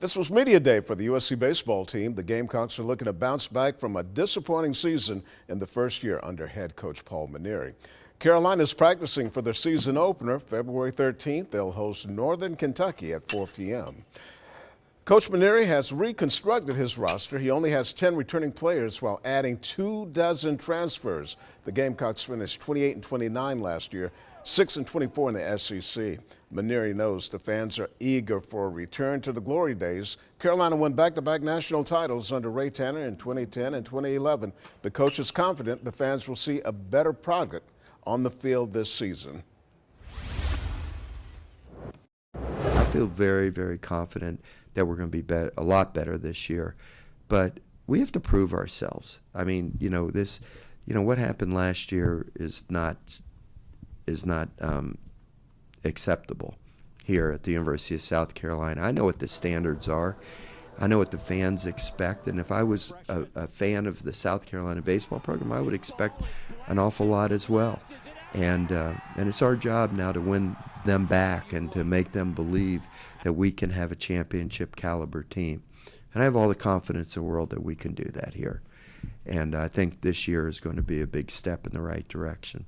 This was media day for the USC baseball team. The Gamecocks are looking to bounce back from a disappointing season in the first year under head coach Paul Mainieri. Carolina is practicing for their season opener February 13th. They'll host Northern Kentucky at 4 p.m. Coach Mainieri has reconstructed his roster. He only has 10 returning players while adding 24 transfers. The Gamecocks finished 28-29 last year, 6-24 in the SEC. Mainieri knows the fans are eager for a return to the glory days. Carolina won back-to-back national titles under Ray Tanner in 2010 and 2011. The coach is confident the fans will see a better product on the field this season. I feel very, very confident that we're going to be a lot better this year, but we have to prove ourselves. I mean, what happened last year is not acceptable here at the University of South Carolina. I know what the standards are. I know what the fans expect, and if I was a fan of the South Carolina baseball program, I would expect an awful lot as well. And it's our job now to win them back and to make them believe that we can have a championship caliber team. And I have all the confidence in the world that we can do that here. And I think this year is going to be a big step in the right direction.